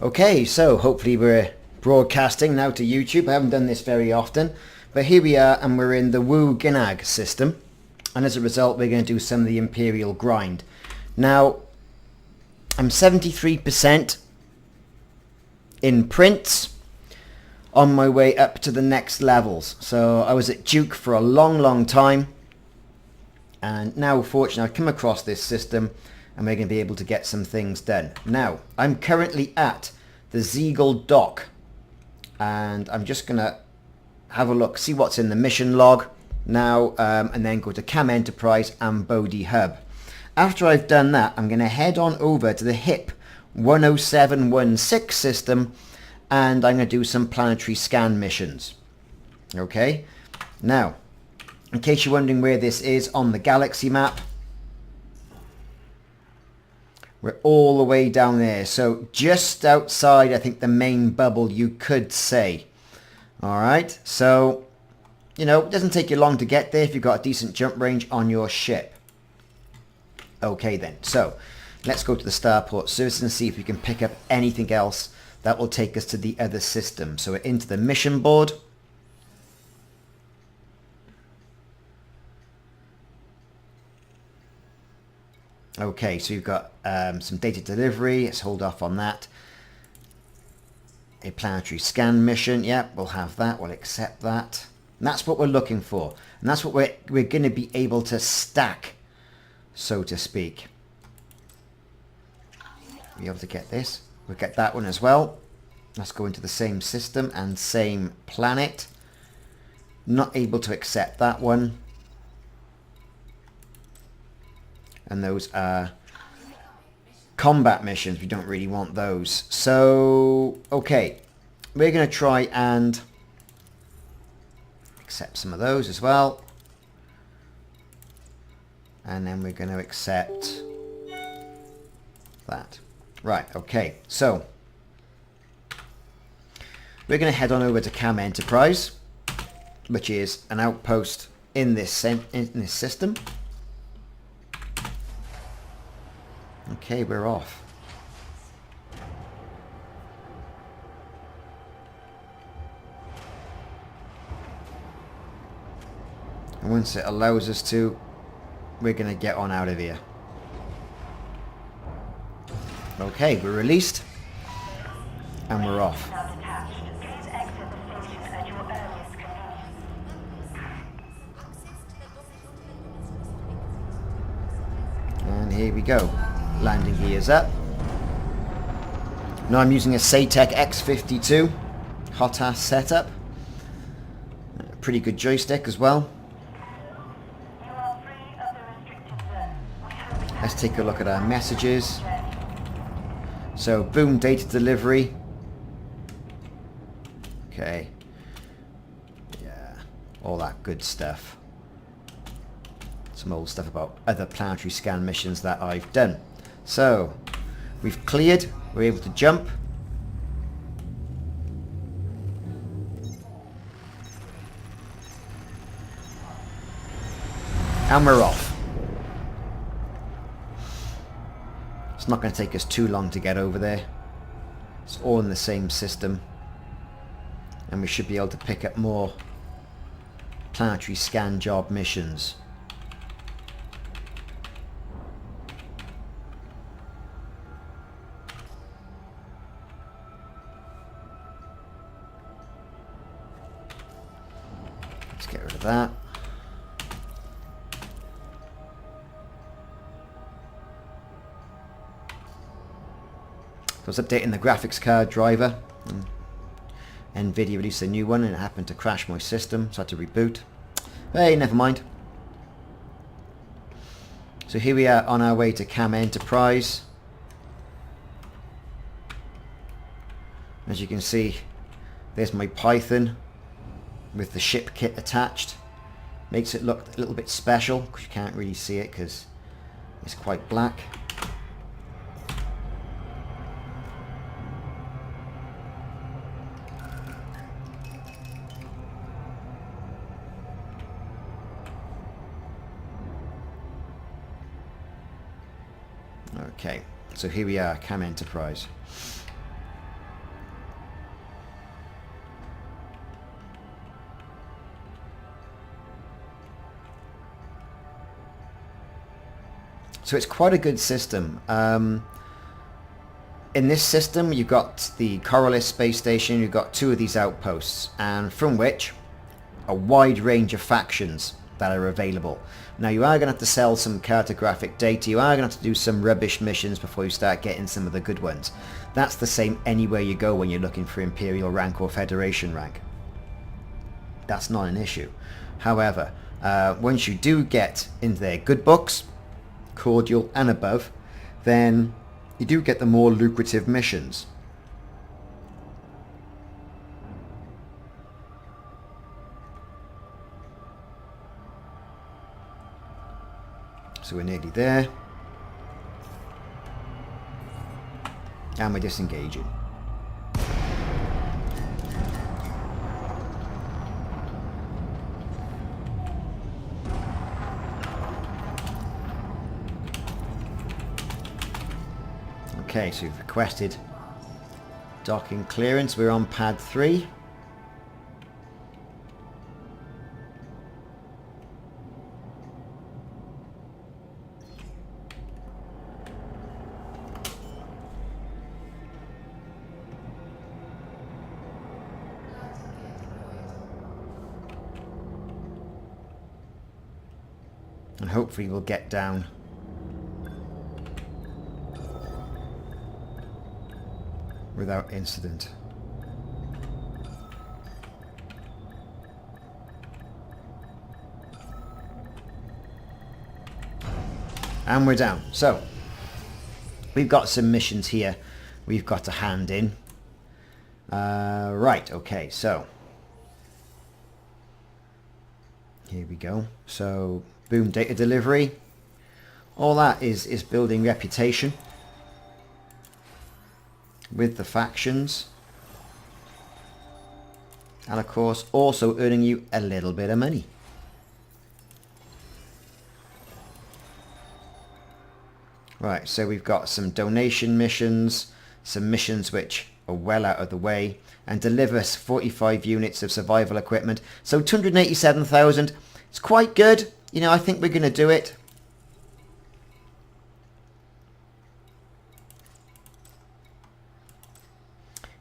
Okay, so hopefully we're broadcasting now to YouTube. I haven't done this very often, but here we are, and we're in the Wu Guinag system, and as a result we're going to do some of the Imperial grind. Now, I'm 73% in prints, on my way up to the next levels. So I was at Duke for a long time, and now fortunately I've come across this system and we're going to be able to get some things done. Now, I'm currently at the Ziegel dock, and I'm just going to have a look, see what's in the mission log now, and then go to Cam Enterprise and Bodhi Hub. After I've done that, I'm going to head on over to the HIP 10716 system, and I'm going to do some planetary scan missions. Okay, now, in case you're wondering where this is on the galaxy map, we're all the way down there, so just outside, I think, the main bubble, you could say. Alright, so, you know, it doesn't take you long to get there if you've got a decent jump range on your ship. Okay then, so let's go to the starport service and see if we can pick up anything else that will take us to the other system. So we're into the mission board. Okay, so you've got some data delivery. Let's hold off on that. A planetary scan mission. Yep, we'll have that. We'll accept that. And that's what we're looking for. And that's what we're going to be able to stack, so to speak. Be able to get this. We'll get that one as well. Let's go into the same system and same planet. Not able to accept that one. And those are combat missions. We don't really want those. So, okay. We're going to try and accept some of those as well. And then we're going to accept that. Right, okay. So, we're going to head on over to Cam Enterprise, which is an outpost in this system. Okay, we're off. And once it allows us to, we're going to get on out of here. Okay, we're released. And we're off. And here we go. Landing gears up. Now I'm using a Satec X52 hot ass setup. Pretty good joystick as well. Let's take a look at our messages. So, boom, data delivery. Okay. Yeah, all that good stuff. Some old stuff about other planetary scan missions that I've done. So, we've cleared. We're able to jump. And we're off. It's not going to take us too long to get over there. It's all in the same system. And we should be able to pick up more planetary scan job missions. Let's get rid of that. I was updating the graphics card driver. NVIDIA released a new one and it happened to crash my system, so I had to reboot. Hey, never mind. So here we are on our way to Cam Enterprise. As you can see, there's my Python with the ship kit attached. Makes it look a little bit special because you can't really see it because it's quite black. Okay, so here we are, Cam Enterprise. So it's quite a good system. In this system, you've got the Coriolis space station, you've got 2 of these outposts, and from which a wide range of factions that are available. Now you are going to have to sell some cartographic data, you are going to have to do some rubbish missions before you start getting some of the good ones. That's the same anywhere you go when you're looking for Imperial rank or Federation rank. That's not an issue. However, once you do get into their good books, cordial and above, then you do get the more lucrative missions. So we're nearly there. And we're disengaging. Okay, so we've requested docking clearance. We're on pad 3. And hopefully we'll get down without incident. And we're down. So we've got some missions here we've got to hand in. Right, okay, so here we go. So boom, data delivery. All that is building reputation with the factions, and of course also earning you a little bit of money. Right, so we've got some donation missions, some missions which are well out of the way, and deliver us 45 units of survival equipment. So 287,000, it's quite good. You know, I think we're going to do it.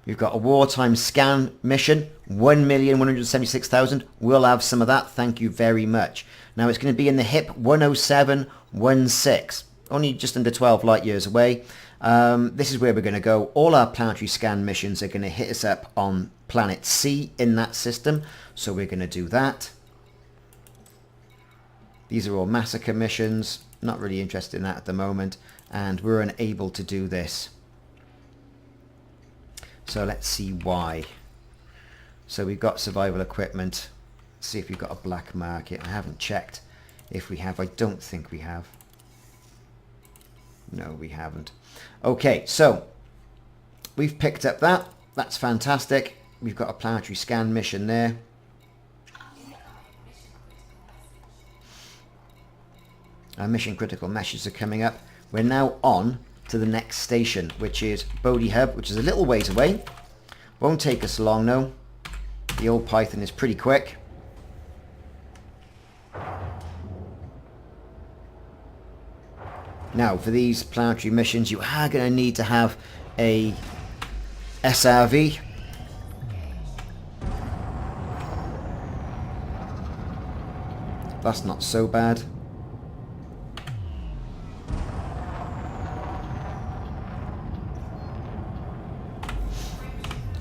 We've got a wartime scan mission, 1,176,000. We'll have some of that, thank you very much. Now it's going to be in the HIP 10716, only just under 12 light years away. This is where we're going to go. All our planetary scan missions are going to hit us up on planet C in that system, so we're going to do that. These are all massacre missions, not really interested in that at the moment, and we're unable to do this. So let's see why. So we've got survival equipment. Let's see if we've got a black market. I haven't checked if we have. I don't think we have. No, we haven't. Okay, so we've picked up that. That's fantastic. We've got a planetary scan mission there. Our mission critical messages are coming up. We're now on to the next station, which is Bodhi Hub, which is a little ways away. Won't take us long, though. The old Python is pretty quick. Now, for these planetary missions, you are going to need to have a SRV. That's not so bad.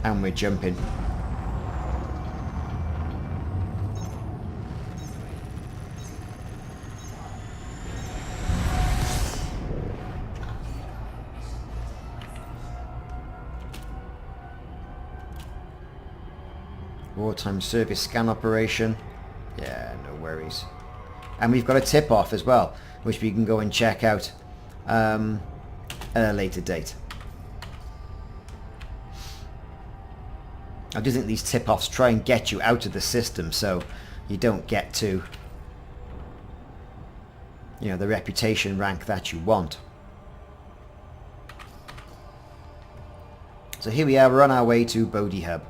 And we're jumping. Wartime service scan operation. Yeah, no worries. And we've got a tip-off as well, which we can go and check out at a later date. I do think these tip-offs try and get you out of the system so you don't get to, you know, the reputation rank that you want. So here we are, we're on our way to Bodhi Hub.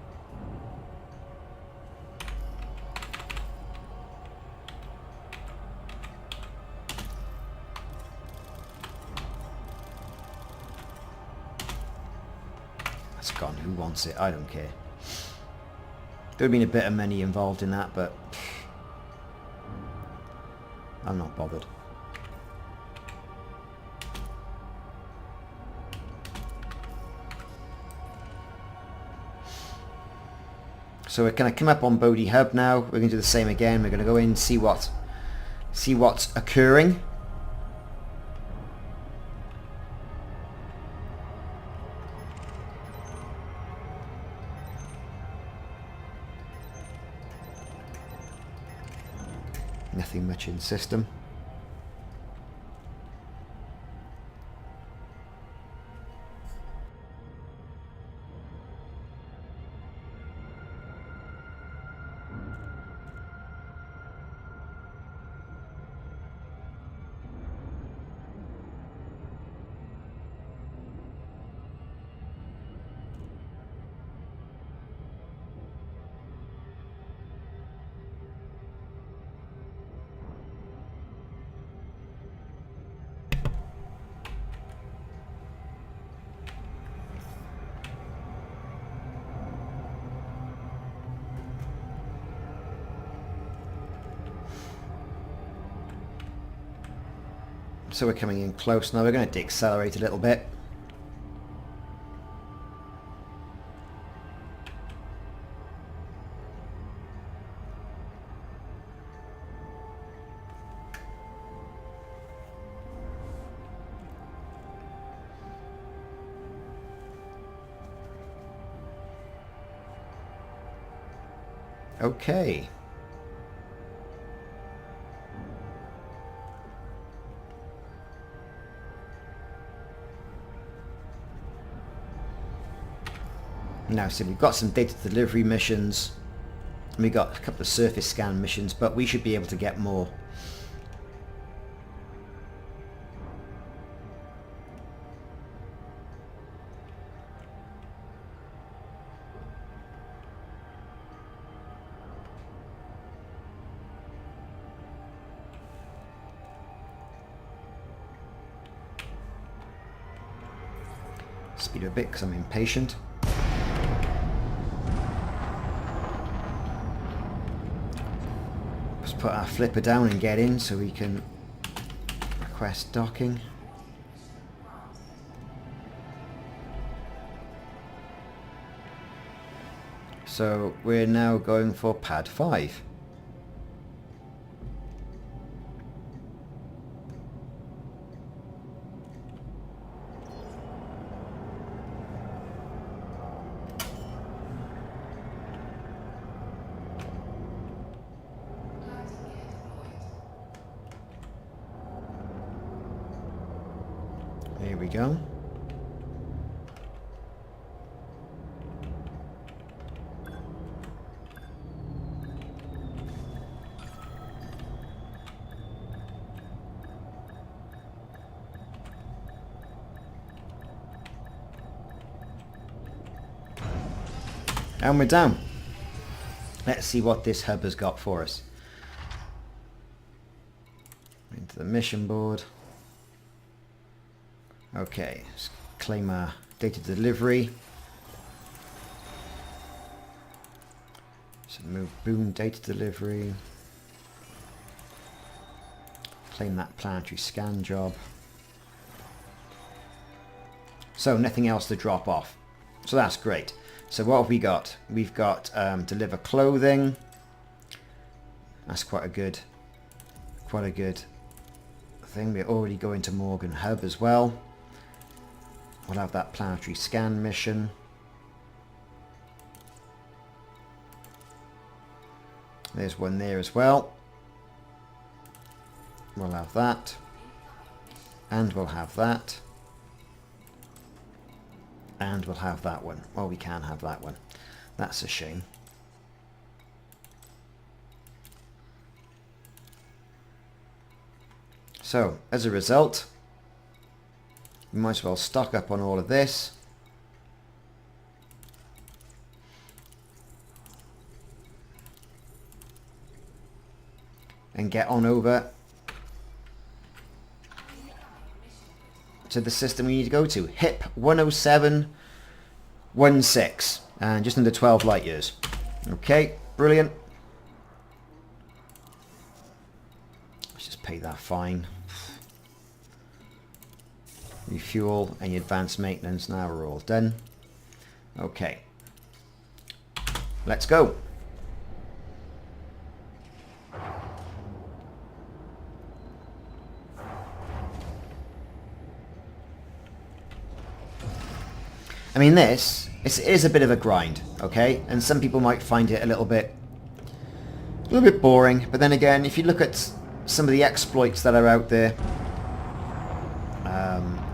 That's gone. Who wants it? I don't care. There would have been a bit of money involved in that, but I'm not bothered. So we're going to come up on Bodhi Hub now. We're going to do the same again. We're going to go in, see what's occurring. Nothing much in system. So we're coming in close now. We're going to deaccelerate a little bit. Okay. Now, so we've got some data delivery missions, and we've got a couple of surface scan missions, but we should be able to get more. Speed up a bit because I'm impatient. Let's put our flipper down and get in so we can request docking. So we're now going for pad 5. Here we go. And we're down. Let's see what this hub has got for us. Into the mission board. Okay, let's claim our data delivery. So move boom data delivery. Claim that planetary scan job. So nothing else to drop off. So that's great. So what have we got? We've got deliver clothing. That's quite a good thing. We're already going to Morgan Hub as well. We'll have that planetary scan mission. There's one there as well. We'll have that. And we'll have that. And we'll have that one. Well, we can have that one. That's a shame. So, as a result, we might as well stock up on all of this. And get on over to the system we need to go to. HIP 107 1-6. And just under 12 light years. Okay, brilliant. Let's just pay that fine. Refuel, any advanced maintenance. Now we're all done. Okay. Let's go. I mean, this is a bit of a grind, okay? And some people might find it a little bit boring. But then again, if you look at some of the exploits that are out there,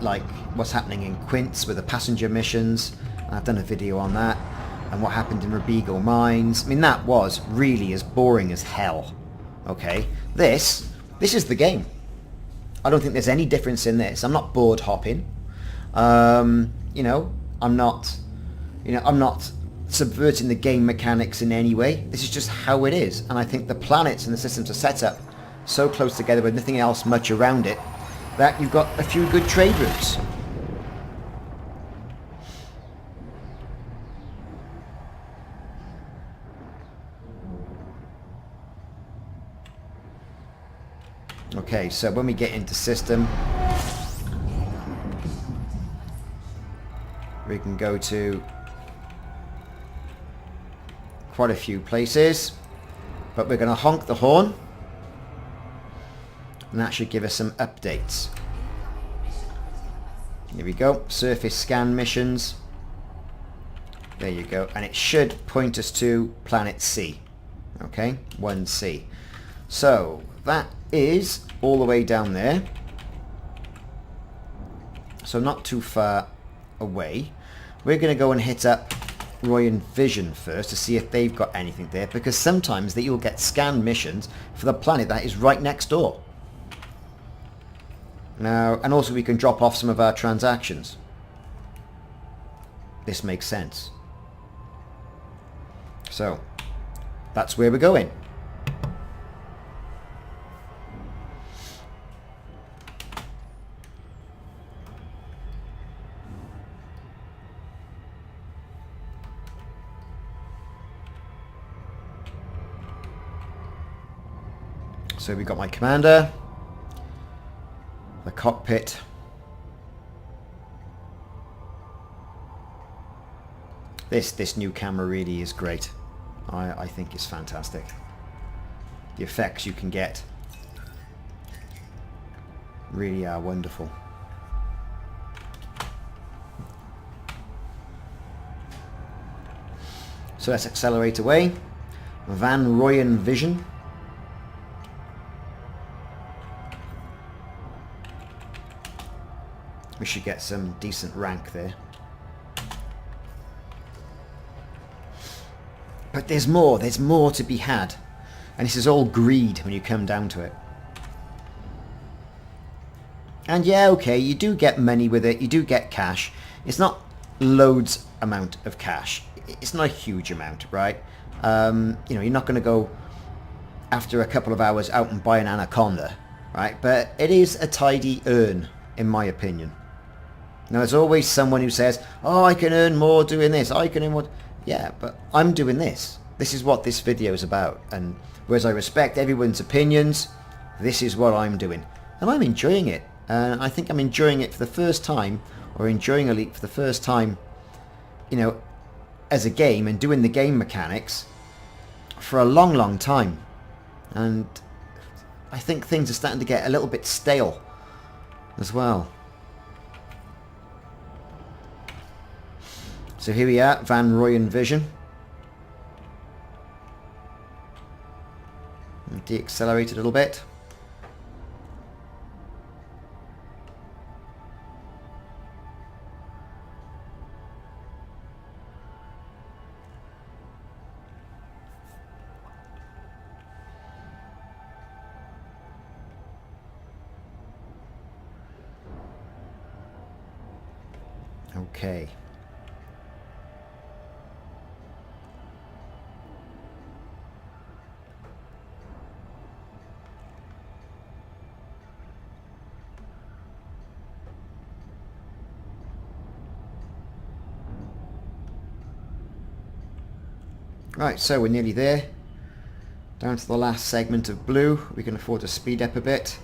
like what's happening in Quince with the passenger missions, I've done a video on that, and what happened in Rubigo Mines. I mean, that was really as boring as hell, okay? This is the game. I don't think there's any difference in this. I'm not board hopping. You know, I'm not subverting the game mechanics in any way. This is just how it is. And I think the planets and the systems are set up so close together with nothing else much around it that you've got a few good trade routes. Okay, so when we get into system, we can go to quite a few places, but we're going to honk the horn, and that should give us some updates. Here we go, surface scan missions. There you go, and it should point us to planet C. Okay, 1C. So that is all the way down there, so not too far away. We're going to go and hit up Royan Vision first to see if they've got anything there, because sometimes that you'll get scan missions for the planet that is right next door. Now, and also we can drop off some of our transactions. This makes sense. So, that's where we're going. So we've got my commander, the cockpit, this new camera really is great. I think it's fantastic. The effects you can get really are wonderful. So let's accelerate away. Van Royan Vision. We should get some decent rank there. But there's more to be had. And this is all greed when you come down to it. And yeah, okay, you do get money with it, you do get cash. It's not loads amount of cash. It's not a huge amount, right? You know, you're not going to go after a couple of hours out and buy an anaconda, right? But it is a tidy earn, in my opinion. Now, there's always someone who says, oh, I can earn more doing this, I can earn more. Yeah, but I'm doing this. This is what this video is about. And whereas I respect everyone's opinions, this is what I'm doing. And I'm enjoying it. And I think I'm enjoying it for the first time, or enjoying Elite for the first time, you know, as a game and doing the game mechanics for a long, long time. And I think things are starting to get a little bit stale as well. So here we are, Van Royan Vision. Deaccelerate a little bit. Okay. Right, so we're nearly there. Down to the last segment of blue. We can afford to speed up a bit.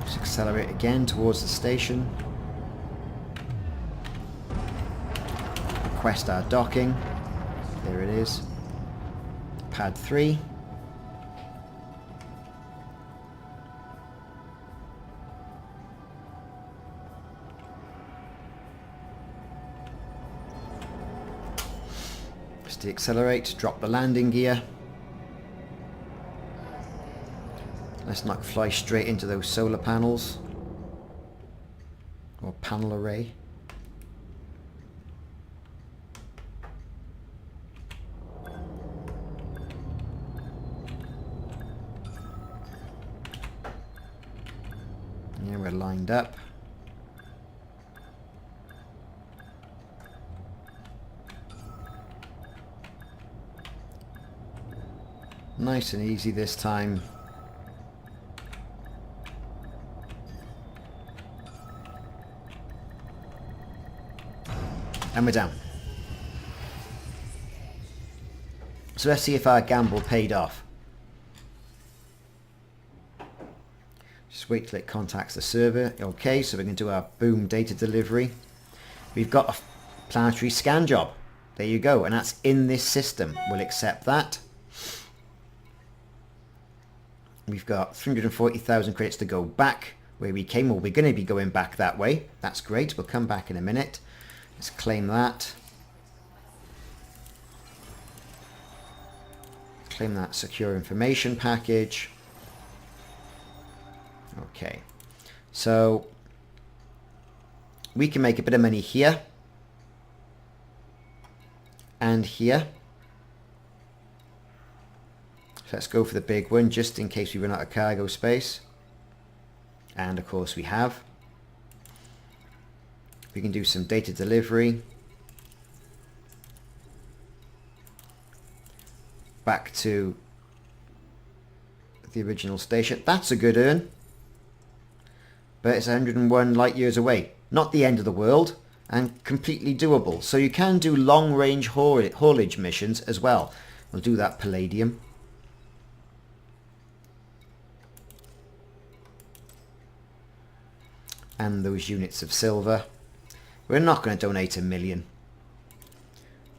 Just accelerate again towards the station. Request our docking. There it is. Pad 3. Just deaccelerate, drop the landing gear. Let's not fly straight into those solar panels. Or panel array. Yeah, we're lined up. Nice and easy this time. And we're down. So let's see if our gamble paid off. Just wait till it contacts the server. Okay, so we can do our boom data delivery. We've got a planetary scan job. There you go, and that's in this system. We'll accept that. We've got 340,000 credits to go back where we came, or we're going to be going back that way. That's great. We'll come back in a minute. Let's claim that. Claim that secure information package. Okay. So we can make a bit of money here and here. So let's go for the big one just in case we run out of cargo space. And of course we have. We can do some data delivery. Back to the original station. That's a good earn. But it's 101 light years away. Not the end of the world. And completely doable. So you can do long range haulage missions as well. We'll do that palladium. And those units of silver. We're not going to donate 1 million.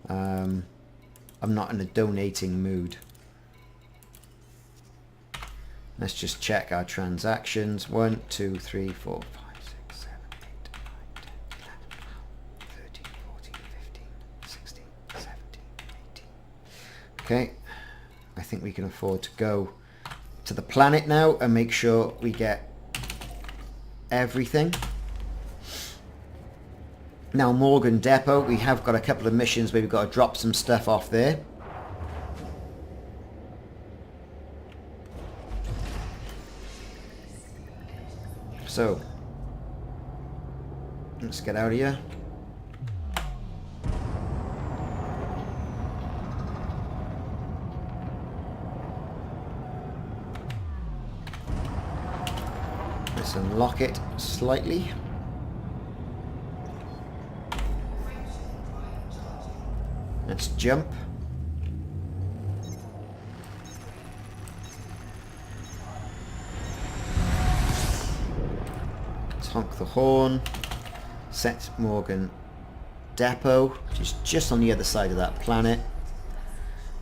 I'm not in a donating mood. Let's just check our transactions. 1, 2, 3, 4, 5, 6, 7, 8, 9, 10, 11, 12, 13, 14, 15, 16, 17, 18. Okay. I think we can afford to go to the planet now and make sure we get everything. Now Morgan Depot, we have got a couple of missions where we've got to drop some stuff off there. So let's get out of here. Let's unlock it slightly. Let's jump. Let's honk the horn. Set Morgan Depot, which is just on the other side of that planet.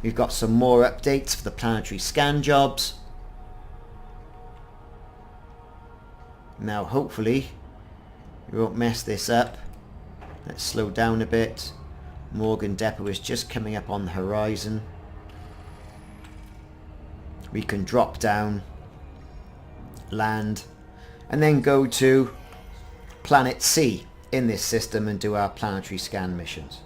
We've got some more updates for the planetary scan jobs. Now hopefully we won't mess this up. Let's slow down a bit. Morgan Depot is just coming up on the horizon. We can drop down, land, and then go to Planet C in this system and do our planetary scan missions.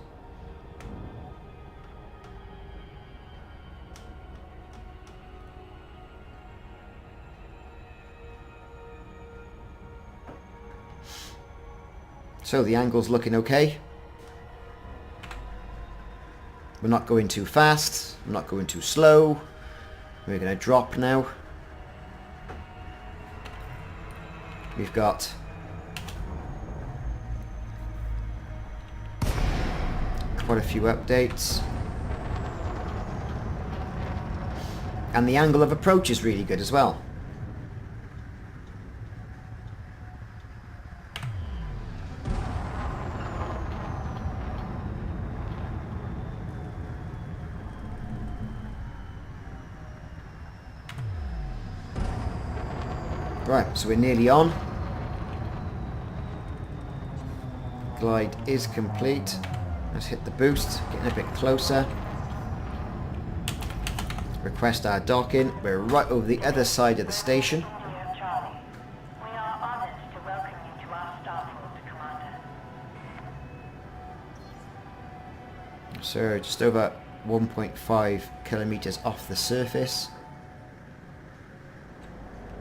So the angle's looking okay. We're not going too fast, we're not going too slow. We're going to drop now. We've got Quite a few updates. And the angle of approach is really good as well. Right, so we're nearly on. Glide is complete. Let's hit the boost, getting a bit closer. Request our docking. We're right over the other side of the station. We are honored to welcome you to our starport, Commander. So just over 1.5 kilometers off the surface.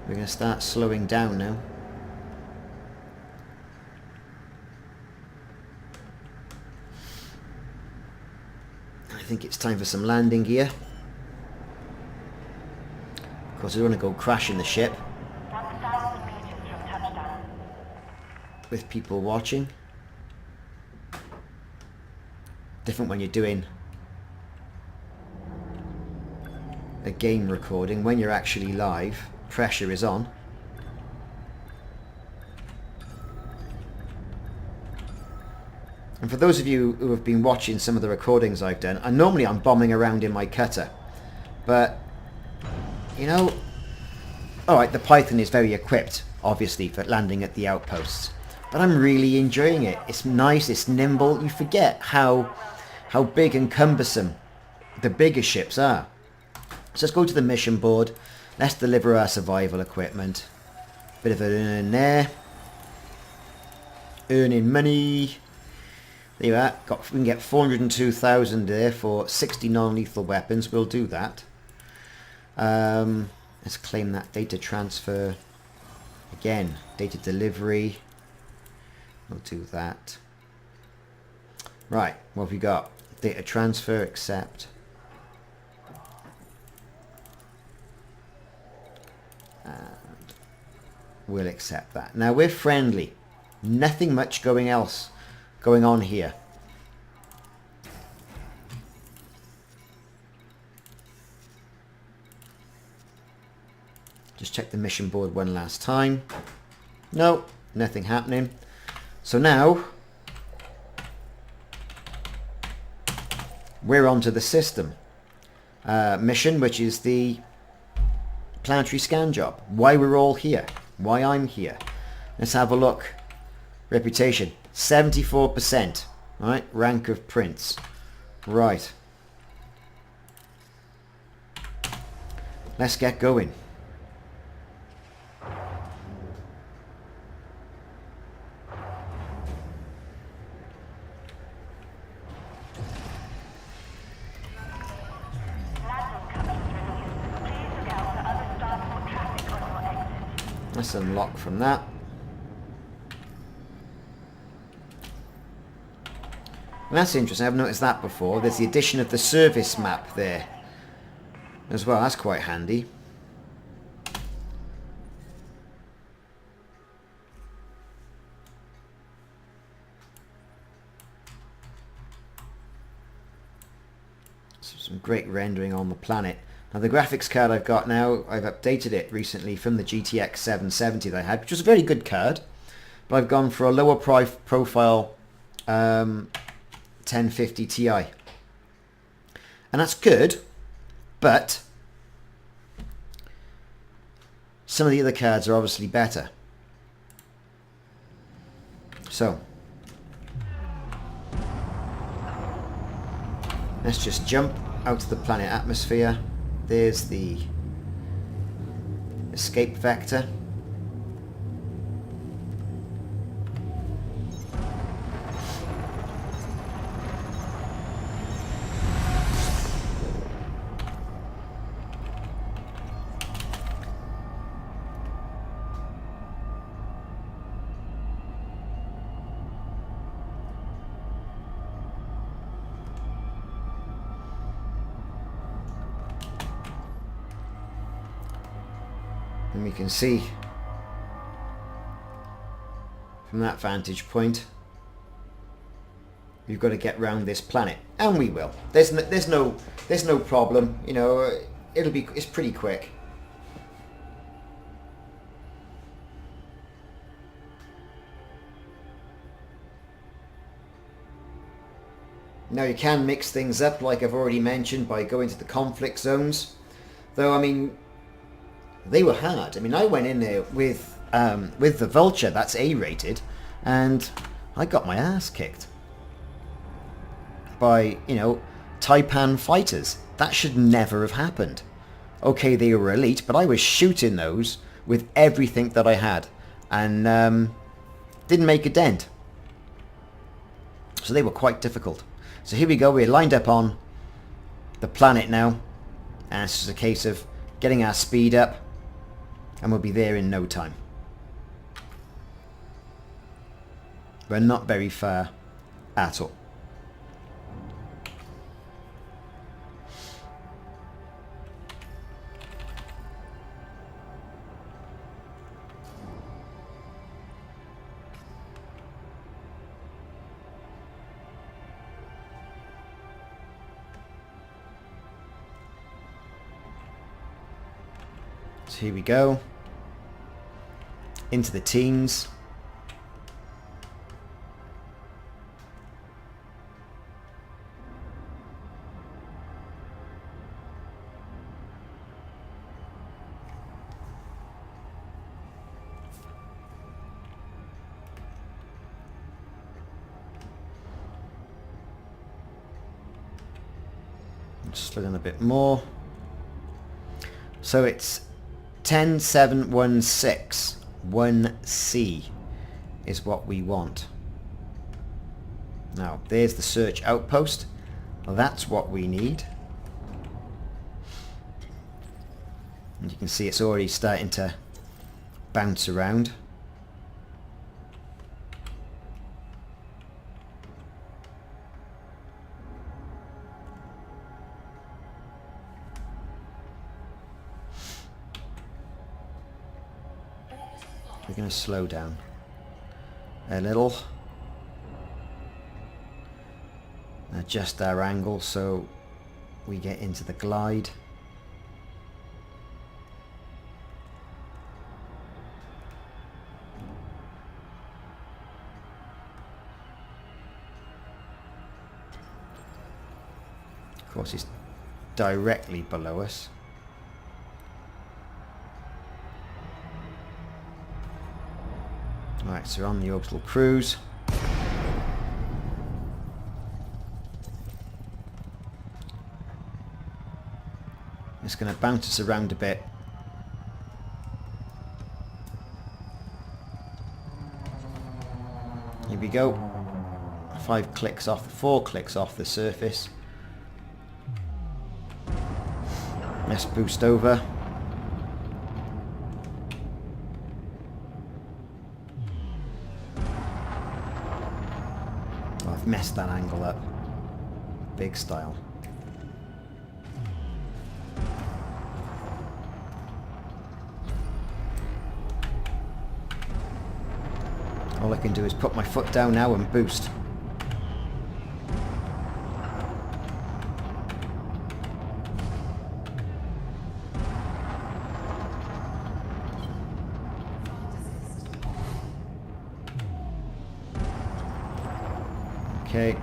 We're going to start slowing down now. I think it's time for some landing gear. Of course, we don't want to go crashing the ship 1,000 meters from touchdown. with people watching. Different when you're doing a game recording. When you're actually live, pressure is on. And for those of you who have been watching some of the recordings I've done, normally I'm bombing around in my cutter, but you know, alright, the Python is very equipped obviously for landing at the outposts, but I'm really enjoying it. It's nice, it's nimble. You forget how big and cumbersome the bigger ships are. So let's go to the mission board. Let's deliver our survival equipment. Bit of an earn there. Earning money. There you are. We can get 402,000 there for 60 non-lethal weapons. We'll do that. Let's claim that data transfer. Again, data delivery. We'll do that. Right, what have we got? Data transfer, accept. And we'll accept that. Now we're friendly. Nothing much going on here. Just check the mission board one last time. No, nothing happening. So now we're onto the system mission, which is the planetary scan job. Why we're all here. Why I'm here. Let's have a look. Reputation 74%. Right, rank of prince. Right. Let's get going. Let's unlock from that. And that's interesting. I've noticed that before. There's the addition of the service map there as well. That's quite handy. Some great rendering on the planet. Now the graphics card I've got now, I've updated it recently from the GTX 770 that I had, which was a very good card, but I've gone for a lower profile 1050 Ti. And that's good, but some of the other cards are obviously better. So let's just jump out of the planet atmosphere. There's the escape vector. And we can see from that vantage point we've got to get round this planet, and we will. There's no problem. You know, it's pretty quick. Now you can mix things up, like I've already mentioned, by going to the conflict zones. Though, I mean, they were hard. I mean, I went in there with the Vulture, that's A-rated, and I got my ass kicked by, you know, Taipan fighters. That should never have happened. Okay, they were elite, but I was shooting those with everything that I had, and didn't make a dent. So they were quite difficult. So here we go, we're lined up on the planet now, and it's just a case of getting our speed up, and we'll be there in no time. We're not very far at all. So here we go, into the teens. Just slow down a bit more. So it's 10716. 1C is what we want. Now, there's the search outpost. Well, that's what we need. And you can see it's already starting to bounce around. We're going to slow down a little, adjust our angle so we get into the glide. Of course, it's directly below us. Right, so we're on the orbital cruise. It's going to bounce us around a bit. Here we go. 4 clicks off the surface. Let's boost over. Messed that angle up big style. All I can do is put my foot down now and boost. Okay.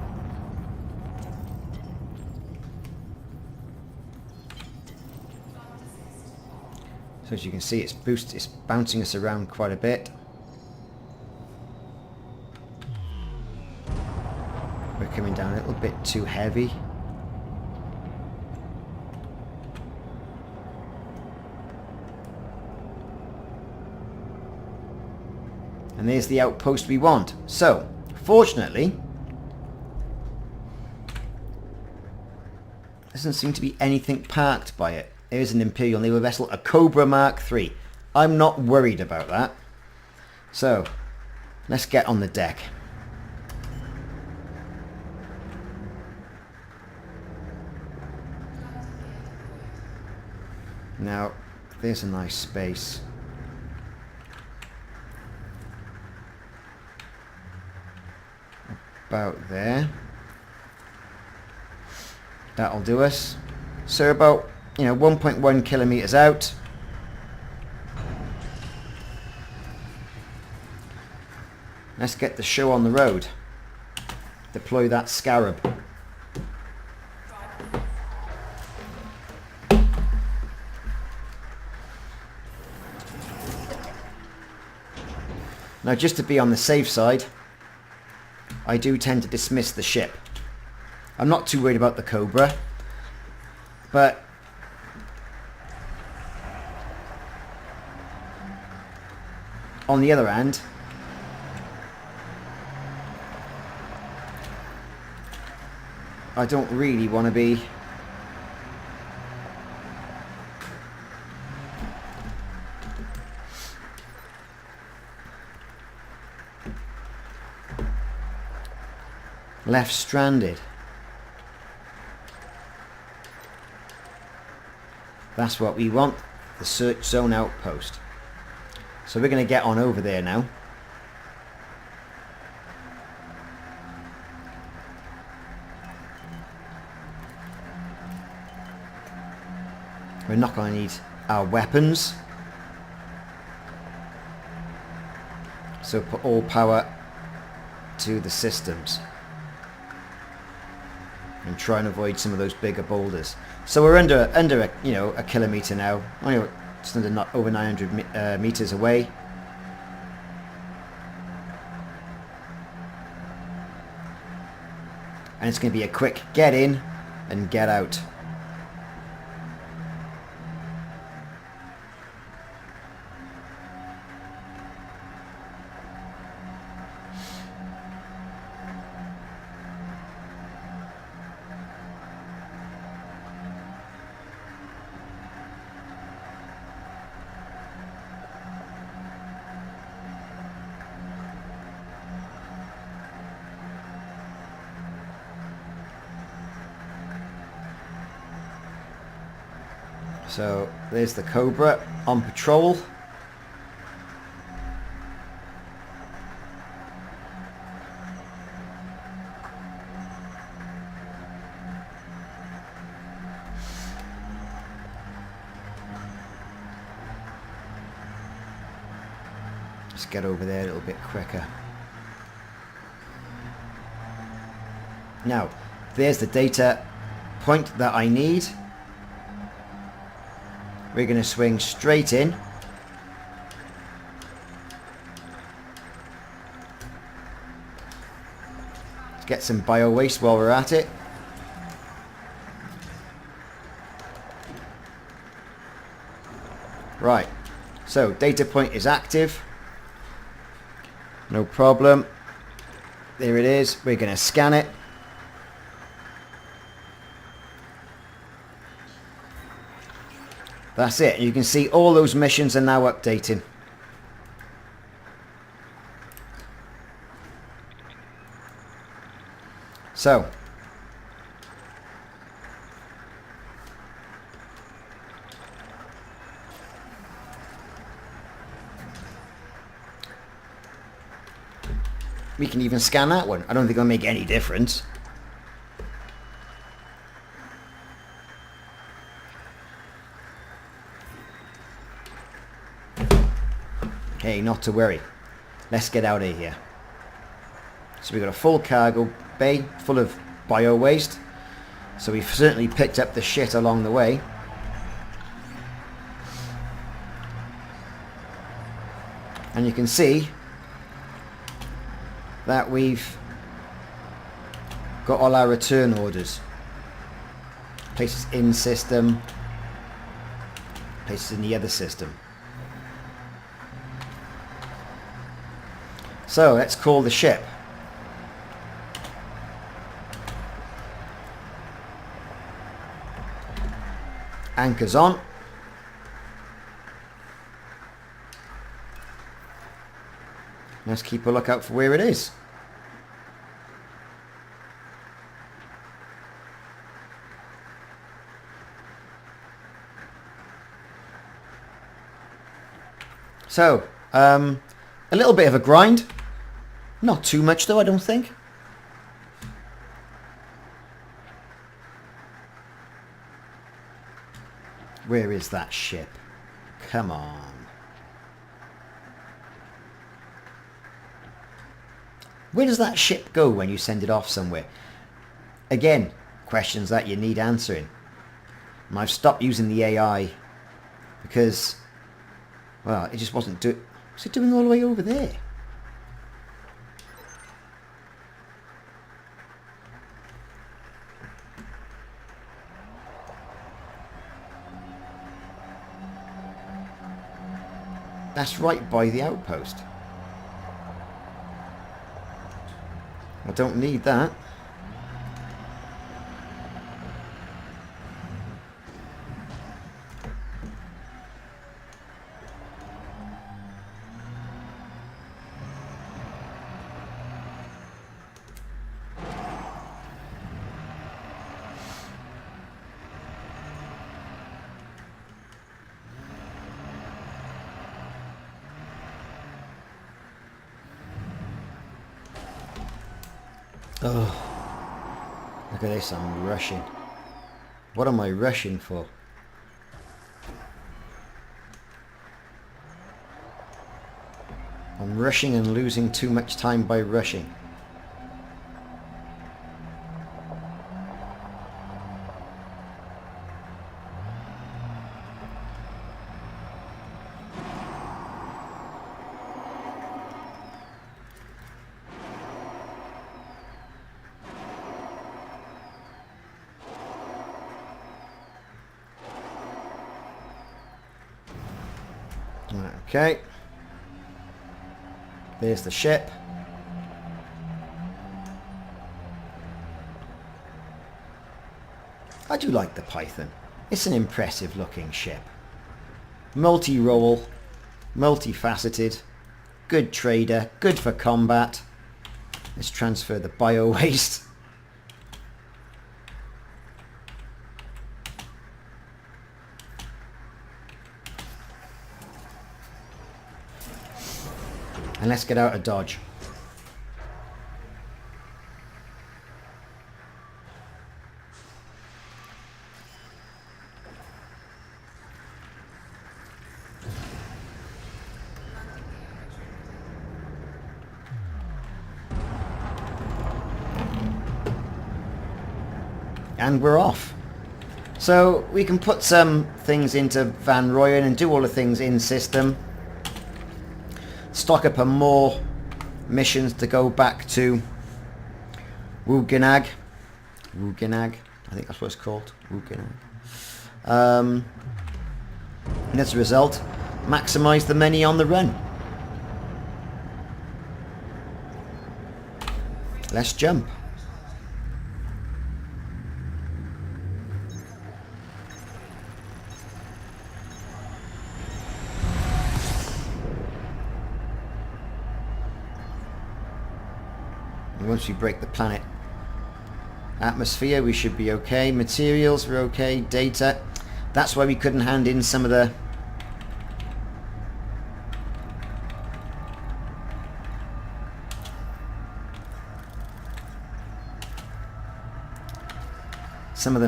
So as you can see, it's bouncing us around quite a bit. We're coming down a little bit too heavy. And there's the outpost we want. So, fortunately, doesn't seem to be anything parked by it. There is an Imperial naval vessel, a Cobra Mark III. I'm not worried about that. So, let's get on the deck. Now, there's a nice space. About there. That'll do us. So about, 1.1 kilometers out. Let's get the show on the road. Deploy that scarab. Now, just to be on the safe side, I do tend to dismiss the ship. I'm not too worried about the Cobra, but on the other hand, I don't really want to be left stranded. That's what we want, the search zone outpost. So we're going to get on over there now. We're not going to need our weapons. So put all power to the systems. And try and avoid some of those bigger boulders. So we're under a kilometer now. Only just under over 900 meters away. And it's going to be a quick get in and get out. So there's the Cobra on patrol. Let's get over there a little bit quicker. Now, there's the data point that I need. We're going to swing straight in. Let's get some bio waste while we're at it. Right, so data point is active. No problem. There it is. We're going to scan it. That's it. You can see all those missions are now updating. So, we can even scan that one. I don't think it'll make any difference. Hey, not to worry. Let's get out of here. So we've got a full cargo bay full of bio waste. So we've certainly picked up the shit along the way. And you can see that we've got all our return orders. Places in system, places in the other system. So let's call the ship. Anchors on. Let's keep a lookout for where it is. So, a little bit of a grind. Not too much though, I don't think. Where is that ship? Come on. Where does that ship go when you send it off somewhere? Again, questions that you need answering. And I've stopped using the AI because, well, it just wasn't doing... What's it doing all the way over there? That's right by the outpost. I don't need that. Oh, look at this, I'm rushing. What am I rushing for? I'm rushing and losing too much time by rushing. Okay, there's the ship. I do like the Python. It's an impressive looking ship. Multi-role, multifaceted, good trader, good for combat. Let's transfer the bio-waste. And let's get out of Dodge. And we're off. So we can put some things into Van Royen and do all the things in system. Stock up on more missions to go back to Wu Guinag. Wu Guinag, I think that's what it's called. Wu Guinag. And as a result, maximise the money on the run. Let's jump. Once we break the planet atmosphere, we should be okay. Materials are okay. Data. That's why we couldn't hand in some of the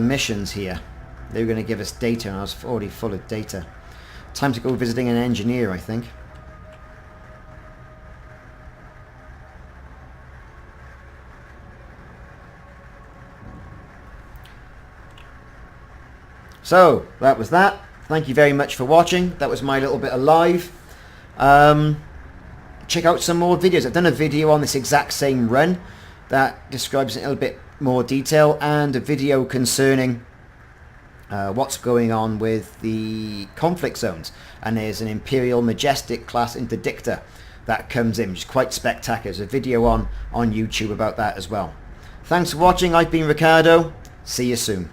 missions here. They were going to give us data, and I was already full of data. Time to go visiting an engineer, I think. So, that was that. Thank you very much for watching. That was my little bit of live. Check out some more videos. I've done a video on this exact same run that describes it in a little bit more detail, and a video concerning what's going on with the conflict zones. And there's an Imperial Majestic class interdictor that comes in, which is quite spectacular. There's a video on YouTube about that as well. Thanks for watching. I've been Ricardo. See you soon.